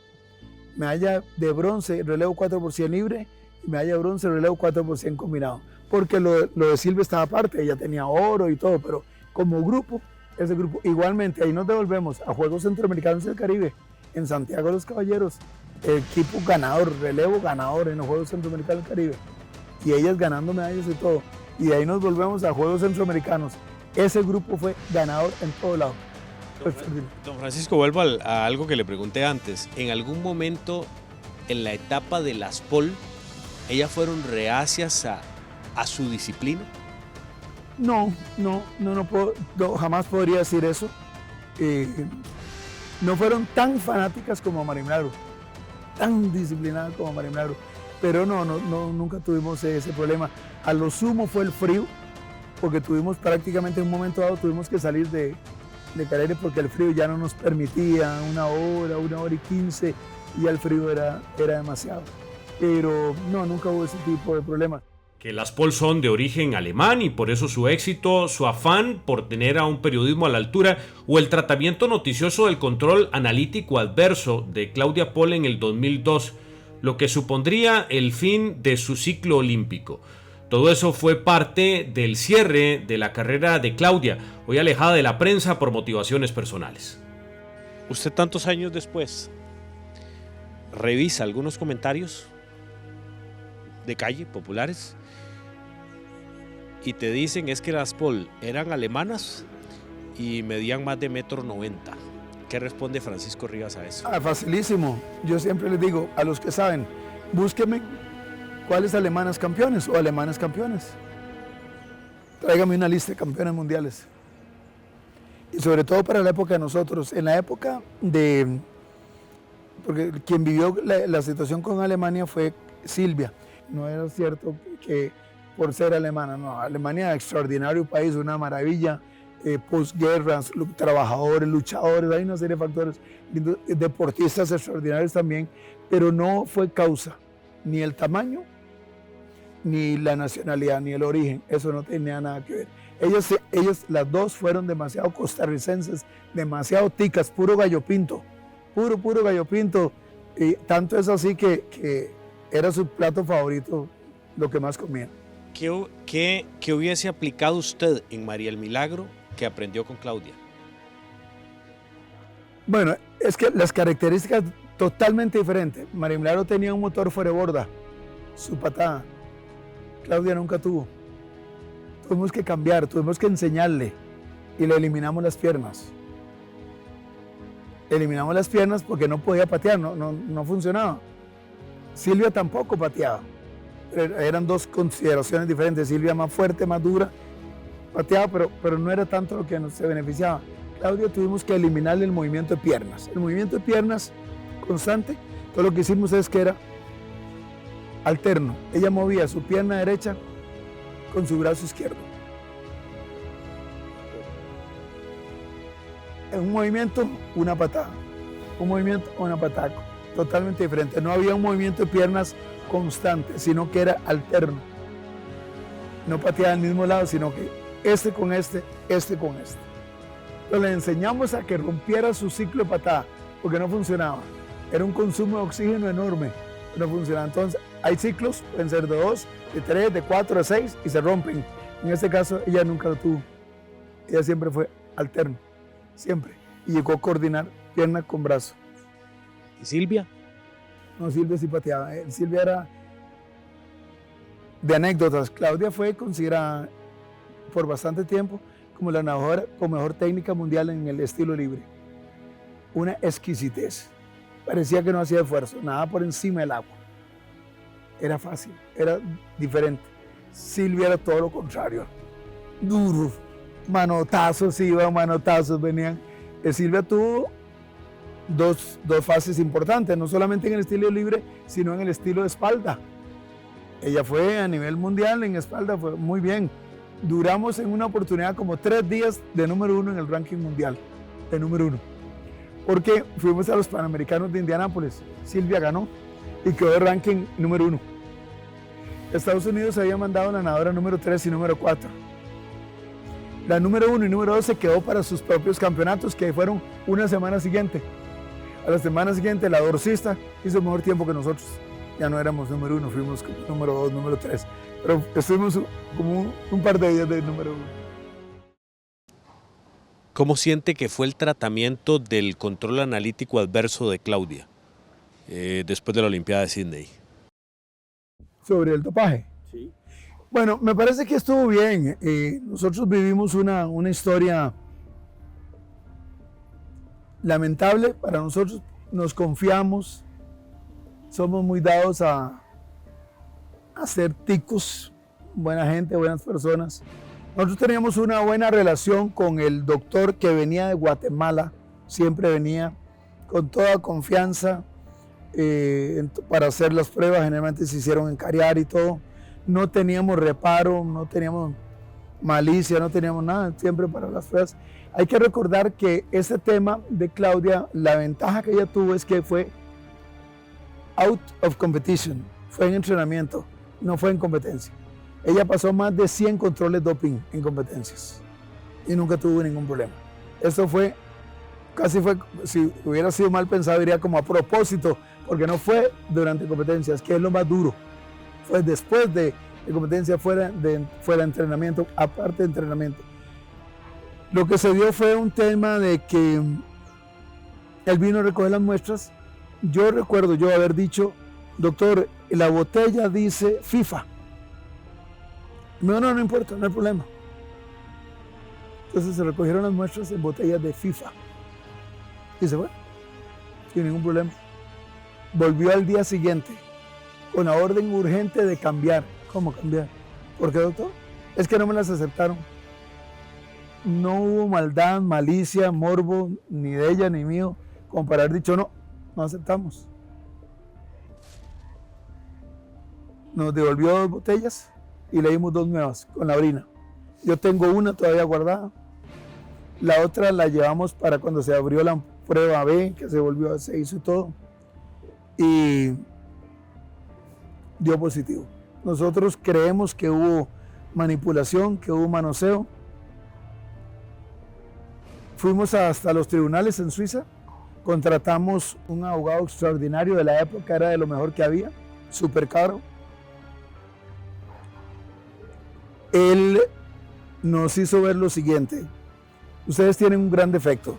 medalla de bronce, relevo 4x100 libre, y medalla de bronce, relevo 4x100 combinado. Porque lo de Silvia estaba aparte, ella tenía oro y todo, pero como grupo, ese grupo, igualmente, ahí nos devolvemos a Juegos Centroamericanos del Caribe, en Santiago de los Caballeros, equipo ganador, relevo ganador en los Juegos Centroamericanos del Caribe, y ellas ganando medallas y todo, y de ahí nos volvemos a Juegos Centroamericanos. Ese grupo fue ganador en todo lado. Don Francisco, vuelvo a algo que le pregunté antes. ¿En algún momento en la etapa de las pole, ellas fueron reacias a su disciplina? No puedo, jamás podría decir eso. No fueron tan fanáticas como María Milagro, tan disciplinadas como María Milagro, pero nunca tuvimos ese problema. A lo sumo fue el frío, porque tuvimos prácticamente en un momento dado tuvimos que salir de carrera porque el frío ya no nos permitía 1 hora, 1h15, y el frío era demasiado. Pero nunca hubo ese tipo de problemas. Que las pole son de origen alemán y por eso su éxito, su afán por tener a un periodismo a la altura o el tratamiento noticioso del control analítico adverso de Claudia Pole en el 2002, lo que supondría el fin de su ciclo olímpico. Todo eso fue parte del cierre de la carrera de Claudia, hoy alejada de la prensa por motivaciones personales. Usted tantos años después revisa algunos comentarios de calle, populares, y te dicen es que las pole eran alemanas y medían más de 1,90 m. ¿Qué responde Francisco Rivas a eso? Facilísimo. Yo siempre les digo a los que saben, búsquenme cuáles alemanas campeones o alemanes campeones. Tráigame una lista de campeones mundiales. Y sobre todo para la época de nosotros, en la época de... Porque quien vivió la situación con Alemania fue Silvia. No era cierto que por ser alemana, no. Alemania, extraordinario país, una maravilla, posguerras, trabajadores, luchadores, hay una serie de factores, deportistas extraordinarios también, pero no fue causa ni el tamaño, ni la nacionalidad, ni el origen, eso no tenía nada que ver. Ellas las dos fueron demasiado costarricenses, demasiado ticas, puro gallo pinto, puro gallo pinto, y tanto es así que era su plato favorito, lo que más comían. ¿Qué hubiese aplicado usted en María el Milagro que aprendió con Claudia? Bueno, es que las características totalmente diferentes. María Milagro tenía un motor fuera de borda, su patada. Claudia nunca tuvo. Tuvimos que cambiar, tuvimos que enseñarle y le eliminamos las piernas. Eliminamos las piernas porque no podía patear, no funcionaba. Silvia tampoco pateaba. Eran dos consideraciones diferentes. Silvia más fuerte, más dura, pateaba, pero no era tanto lo que nos se beneficiaba. Claudia tuvimos que eliminarle el movimiento de piernas. El movimiento de piernas constante, todo lo que hicimos es que era alterno. Ella movía su pierna derecha con su brazo izquierdo. En un movimiento, una patada. Un movimiento, una patada. Totalmente diferente. No había un movimiento de piernas constante, sino que era alterno. No pateaba al mismo lado, sino que este con este con este. Entonces le enseñamos a que rompiera su ciclo de patada, porque no funcionaba. Era un consumo de oxígeno enorme, no funcionaba. Entonces hay ciclos, pueden ser de 2, de 3, de 4, de 6 y se rompen. En este caso ella nunca lo tuvo. Ella siempre fue alterno, siempre. Y llegó a coordinar pierna con brazo. ¿Y Silvia? No, Silvia sí pateaba. Silvia era de anécdotas. Claudia fue considerada por bastante tiempo como la nadadora con mejor técnica mundial en el estilo libre. Una exquisitez. Parecía que no hacía esfuerzo, nada por encima del agua. Era fácil, era diferente. Silvia era todo lo contrario. Duro, manotazos iban, manotazos venían. Silvia tuvo dos fases importantes, no solamente en el estilo libre, sino en el estilo de espalda. Ella fue a nivel mundial en espalda, fue muy bien. Duramos en una oportunidad como 3 días de número 1 en el ranking mundial, de número 1. Porque fuimos a los Panamericanos de Indianápolis, Silvia ganó y quedó de ranking número 1. Estados Unidos había mandado la nadadora número 3 y número 4. La número 1 y número 2 se quedó para sus propios campeonatos, que fueron una semana siguiente. A la semana siguiente la dorsista hizo mejor tiempo que nosotros. Ya no éramos número 1, fuimos número 2, número 3. Pero estuvimos como un par de días de número 1. ¿Cómo siente que fue el tratamiento del control analítico adverso de Claudia después de la Olimpiada de Sydney? Sobre el dopaje. Sí. Bueno, me parece que estuvo bien. Nosotros vivimos una historia lamentable para nosotros. Nos confiamos, somos muy dados a ser ticos, buena gente, buenas personas. Nosotros teníamos una buena relación con el doctor que venía de Guatemala, siempre venía con toda confianza para hacer las pruebas, generalmente se hicieron en Cariari y todo. No teníamos reparo, no teníamos malicia, no teníamos nada, siempre para las pruebas. Hay que recordar que ese tema de Claudia, la ventaja que ella tuvo es que fue out of competition, fue en entrenamiento, no fue en competencia. Ella pasó más de 100 controles doping en competencias y nunca tuvo ningún problema. Esto fue, casi fue, si hubiera sido mal pensado, diría como a propósito, porque no fue durante competencias, que es lo más duro. Fue después de competencia, fuera de entrenamiento, aparte de entrenamiento. Lo que se dio fue un tema de que él vino a recoger las muestras. Yo recuerdo yo haber dicho, doctor, la botella dice FIFA. Me dijo, no importa, no hay problema. Entonces se recogieron las muestras en botellas de FIFA. Y se fue, sin ningún problema. Volvió al día siguiente con la orden urgente de cambiar. ¿Cómo cambiar? ¿Por qué, doctor? Es que no me las aceptaron. No hubo maldad, malicia, morbo, ni de ella ni mío, como para haber dicho no aceptamos. Nos devolvió 2 botellas y le dimos 2 nuevas con la orina. Yo tengo una todavía guardada. La otra la llevamos para cuando se abrió la prueba B, que se hizo todo. Y dio positivo. Nosotros creemos que hubo manipulación, que hubo manoseo. Fuimos hasta los tribunales en Suiza, contratamos un abogado extraordinario de la época, era de lo mejor que había, súper caro. Él nos hizo ver lo siguiente: ustedes tienen un gran defecto,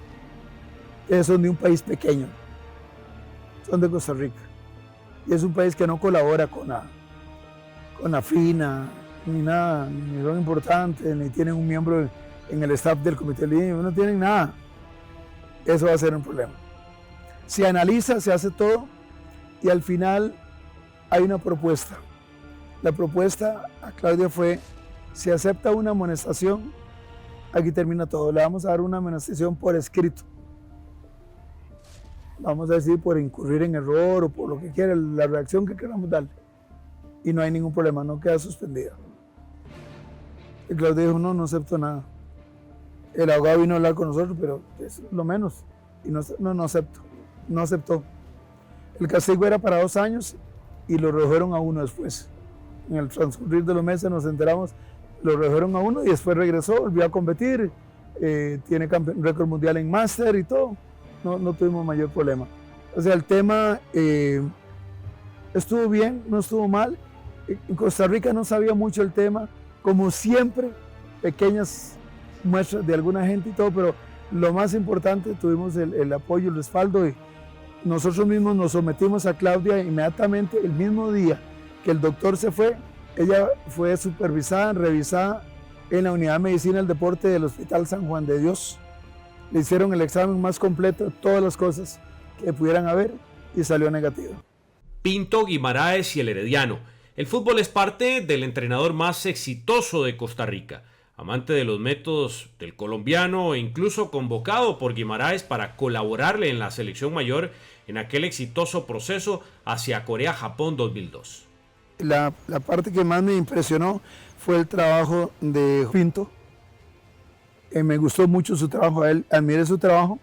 ustedes son de un país pequeño, son de Costa Rica, y es un país que no colabora con la FINA, ni nada, ni son importantes, ni tienen un miembro en el staff del Comité Olímpico, no tienen nada. Eso va a ser un problema. Se analiza, se hace todo, y al final hay una propuesta. La propuesta a Claudia fue: si acepta una amonestación, aquí termina todo. Le vamos a dar una amonestación por escrito. Vamos a decir por incurrir en error o por lo que quiera, la reacción que queramos darle. Y no hay ningún problema, no queda suspendida. Y Claudia dijo, no acepto nada. El abogado vino a hablar con nosotros, pero es lo menos. Y no acepto. No aceptó. El castigo era para 2 años y lo redujeron a 1 después. En el transcurrir de los meses nos enteramos, lo redujeron a 1 y después regresó, volvió a competir. Tiene récord mundial en máster y todo. No tuvimos mayor problema. O sea, el tema estuvo bien, no estuvo mal. En Costa Rica no sabía mucho el tema, como siempre, pequeñas muestras de alguna gente y todo, pero lo más importante, tuvimos el apoyo, el respaldo, y nosotros mismos nos sometimos a Claudia inmediatamente. El mismo día que el doctor se fue, ella fue supervisada, revisada en la unidad de medicina del deporte del Hospital San Juan de Dios. Le hicieron el examen más completo, todas las cosas que pudieran haber, y salió negativo. Pinto, Guimaraes y el Herediano. El fútbol es parte del entrenador más exitoso de Costa Rica, amante de los métodos del colombiano e incluso convocado por Guimaraes para colaborarle en la selección mayor en aquel exitoso proceso hacia Corea-Japón 2002. La parte que más me impresionó fue el trabajo de Pinto. Me gustó mucho su trabajo, admiré su trabajo,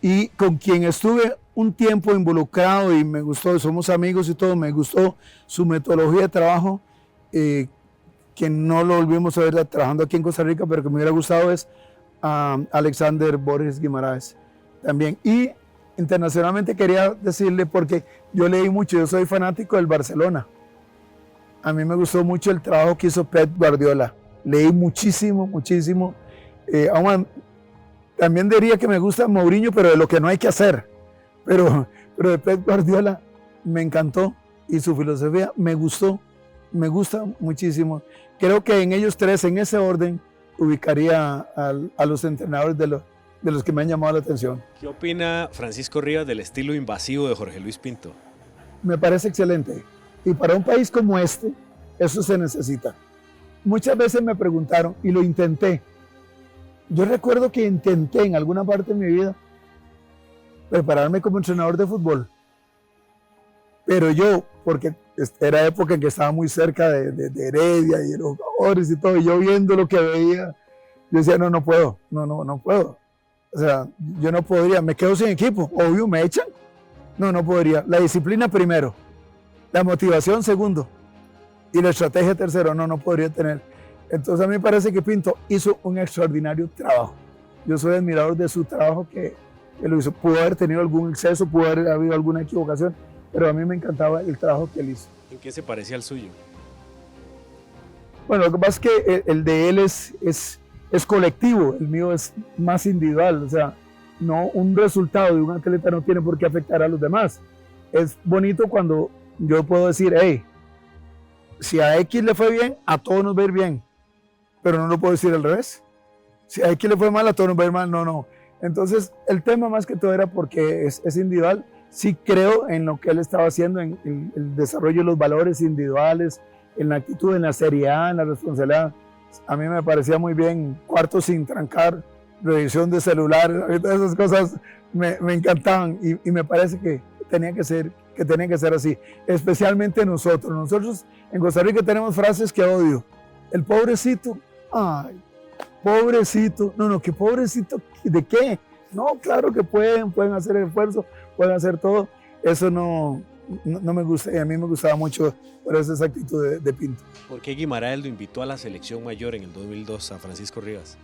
y con quien estuve un tiempo involucrado y me gustó, somos amigos y todo, me gustó su metodología de trabajo, que no lo volvimos a ver trabajando aquí en Costa Rica, pero que me hubiera gustado, es a Alexander Borges Guimaraes también. Y internacionalmente quería decirle, porque yo leí mucho, yo soy fanático del Barcelona. A mí me gustó mucho el trabajo que hizo Pep Guardiola. Leí muchísimo, muchísimo. También diría que me gusta Mourinho, pero de lo que no hay que hacer. Pero de Pep Guardiola me encantó y su filosofía me gustó, me gusta muchísimo. Creo que en ellos tres, en ese orden, ubicaría a los entrenadores de los que me han llamado la atención. ¿Qué opina Francisco Rivas del estilo invasivo de Jorge Luis Pinto? Me parece excelente. Y para un país como este, eso se necesita. Muchas veces me preguntaron, y lo intenté. Yo recuerdo que intenté en alguna parte de mi vida prepararme como entrenador de fútbol. Pero yo, porque era época en que estaba muy cerca de Heredia y de los jugadores y todo, y yo viendo lo que veía, yo decía, no puedo. O sea, yo no podría, me quedo sin equipo, obvio, me echan. No podría. La disciplina primero, la motivación segundo, y la estrategia tercero, no podría tener. Entonces a mí me parece que Pinto hizo un extraordinario trabajo. Yo soy admirador de su trabajo que lo hizo. Pudo haber tenido algún exceso, pudo haber habido alguna equivocación, pero a mí me encantaba el trabajo que él hizo. ¿En qué se parecía al suyo? Bueno, lo que pasa es que el de él es colectivo, el mío es más individual. O sea, no, un resultado de un atleta no tiene por qué afectar a los demás. Es bonito cuando yo puedo decir, hey, si a X le fue bien, a todos nos va a ir bien. Pero no lo puedo decir al revés. Si a X le fue mal, a todos nos va a ir mal. No. Entonces, el tema más que todo era porque es individual. Sí creo en lo que él estaba haciendo, en el desarrollo de los valores individuales, en la actitud, en la seriedad, en la responsabilidad. A mí me parecía muy bien, cuartos sin trancar, revisión de celular, todas esas cosas me encantaban y me parece que tenía que ser así, especialmente nosotros. Nosotros en Costa Rica tenemos frases que odio. El pobrecito, ay, pobrecito, que pobrecito, ¿de qué? No, claro que pueden hacer el esfuerzo, pueden hacer todo. Eso no me gusta, y a mí me gustaba mucho por esa actitud de Pinto. ¿Por qué Guimaraes lo invitó a la selección mayor en el 2002 a Francisco Rivas?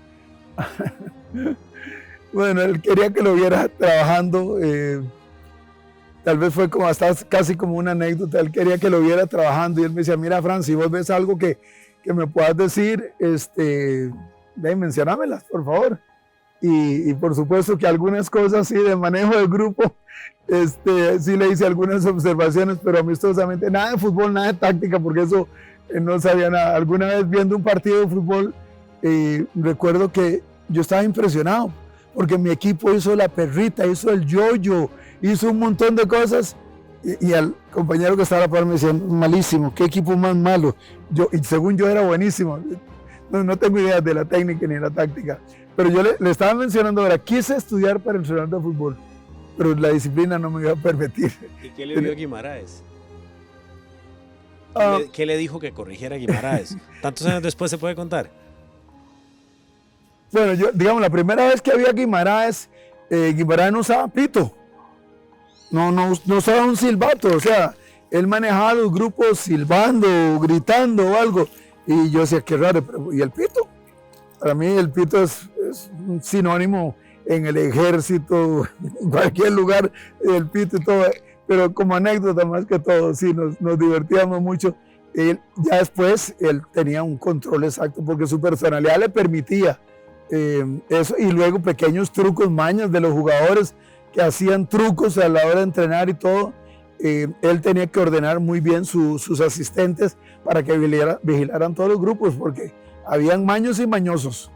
Bueno, él quería que lo viera trabajando, tal vez fue como hasta casi como una anécdota. Él quería que lo viera trabajando y él me decía, mira, Fran, si vos ves algo que me puedas decir, mencionámelas, por favor. Y por supuesto que algunas cosas sí de manejo del grupo, sí le hice algunas observaciones, pero amistosamente, nada de fútbol, nada de táctica, porque eso no sabía nada. Alguna vez viendo un partido de fútbol, recuerdo que yo estaba impresionado, porque mi equipo hizo la perrita, hizo el yo-yo, hizo un montón de cosas, y al compañero que estaba a la par me decía, malísimo, qué equipo más malo. Y según yo era buenísimo. No tengo idea de la técnica ni de la táctica. Pero yo le estaba mencionando ahora, quise estudiar para entrenador de fútbol, pero la disciplina no me iba a permitir. ¿Y qué le vio a Guimaraes? ¿Qué le dijo que corrigiera a Guimaraes? ¿Tantos años después se puede contar? Bueno, digamos, la primera vez que había Guimaraes no usaba pito. No usaba un silbato, o sea, él manejaba los grupos silbando, gritando o algo. Y yo decía, qué raro, pero ¿y el pito? Para mí el pito es un sinónimo en el ejército, en cualquier lugar, el pito y todo. Pero como anécdota más que todo, sí, nos divertíamos mucho. Ya después él tenía un control exacto porque su personalidad le permitía eso. Y luego pequeños trucos, mañas de los jugadores que hacían trucos a la hora de entrenar y todo. Él tenía que ordenar muy bien sus asistentes para que vigilaran todos los grupos, porque habían maños y mañosos.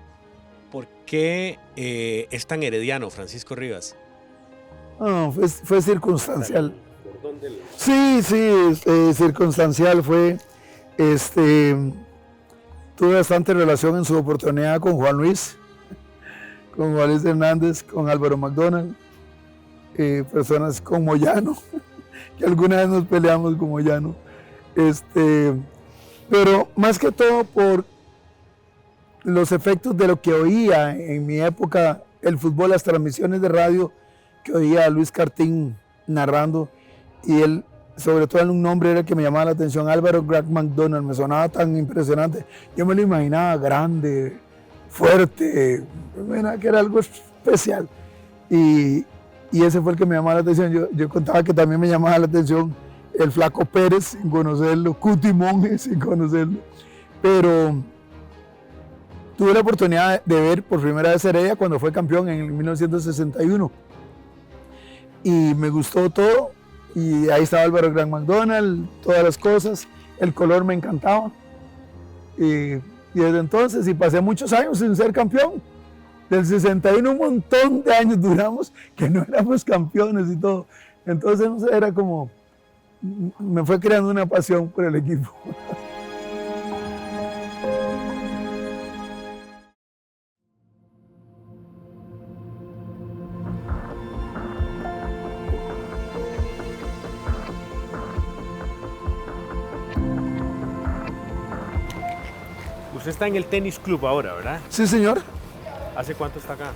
¿Por qué es tan herediano Francisco Rivas? Fue circunstancial. Sí, circunstancial fue. Tuve bastante relación en su oportunidad con Juan Luis Hernández, con Álvaro McDonald, personas con Moyano, que alguna vez nos peleamos con Moyano. Pero más que todo por los efectos de lo que oía en mi época, el fútbol, las transmisiones de radio, que oía a Luis Cartín narrando, y él, sobre todo un nombre era el que me llamaba la atención, Álvaro Greg McDonald, me sonaba tan impresionante. Yo me lo imaginaba grande, fuerte, que era algo especial. Y y ese fue el que me llamaba la atención. Yo contaba que también me llamaba la atención el Flaco Pérez, sin conocerlo, Cuti Monge, sin conocerlo, pero tuve la oportunidad de ver por primera vez Heredia cuando fue campeón en 1961 y me gustó todo, y ahí estaba Álvaro Gran McDonald, todas las cosas, el color me encantaba, y desde entonces, y pasé muchos años sin ser campeón. Del 61 un montón de años duramos que no éramos campeones y todo. Entonces no sé, era como, me fue creando una pasión por el equipo. Usted está en el tenis club ahora, ¿verdad? Sí, señor. ¿Hace cuánto está acá?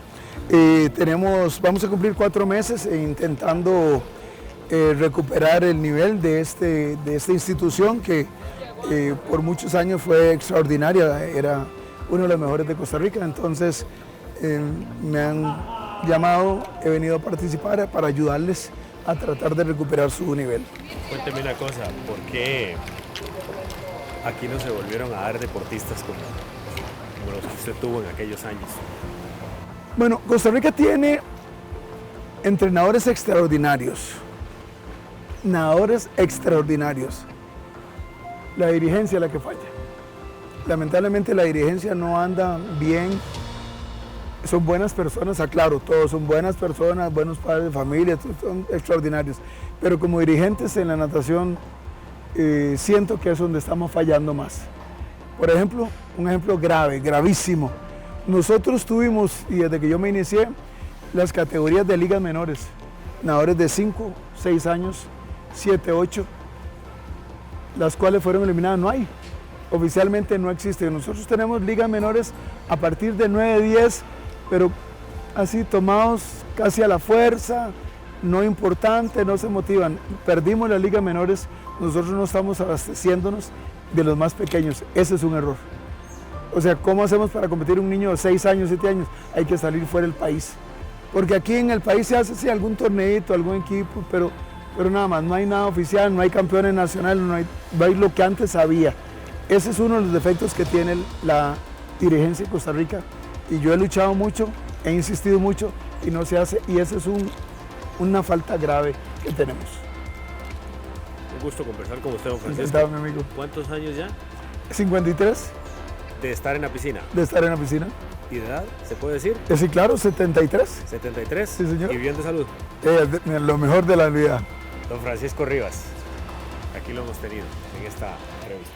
Vamos a cumplir 4 meses intentando recuperar el nivel de esta institución que por muchos años fue extraordinaria, era uno de los mejores de Costa Rica. Entonces me han llamado, he venido a participar para ayudarles a tratar de recuperar su nivel. Cuénteme una cosa, ¿por qué aquí no se volvieron a dar deportistas como los que usted tuvo en aquellos años? Bueno, Costa Rica tiene entrenadores extraordinarios, nadadores extraordinarios. La dirigencia es la que falla. Lamentablemente la dirigencia no anda bien. Son buenas personas, aclaro, todos son buenas personas, buenos padres de familia, son extraordinarios. Pero como dirigentes en la natación siento que es donde estamos fallando más. Por ejemplo, un ejemplo grave, gravísimo. Nosotros tuvimos, y desde que yo me inicié, las categorías de ligas menores, nadadores de 5, 6 años, 7, 8, las cuales fueron eliminadas. No hay, oficialmente no existe. Nosotros tenemos ligas menores a partir de 9, 10, pero así tomados casi a la fuerza, no importante, no se motivan. Perdimos las ligas menores, nosotros no estamos abasteciéndonos de los más pequeños. Ese es un error. O sea, ¿cómo hacemos para competir un niño de 6 años, 7 años? Hay que salir fuera del país. Porque aquí en el país se hace sí, algún torneito, algún equipo, pero nada más, no hay nada oficial, no hay campeones nacionales, no hay lo que antes había. Ese es uno de los defectos que tiene la dirigencia de Costa Rica. Y yo he luchado mucho, he insistido mucho y no se hace. Y esa es una falta grave que tenemos. Un gusto conversar con usted, don Francisco. Encantado, mi amigo. ¿Cuántos años ya 53 de estar en la piscina? de estar en la piscina. ¿Y de edad? ¿Se puede decir? Sí, claro, 73. 73. Sí, señor. ¿Y bien de salud? Lo mejor de la vida. Don Francisco Rivas. Aquí lo hemos tenido en esta entrevista.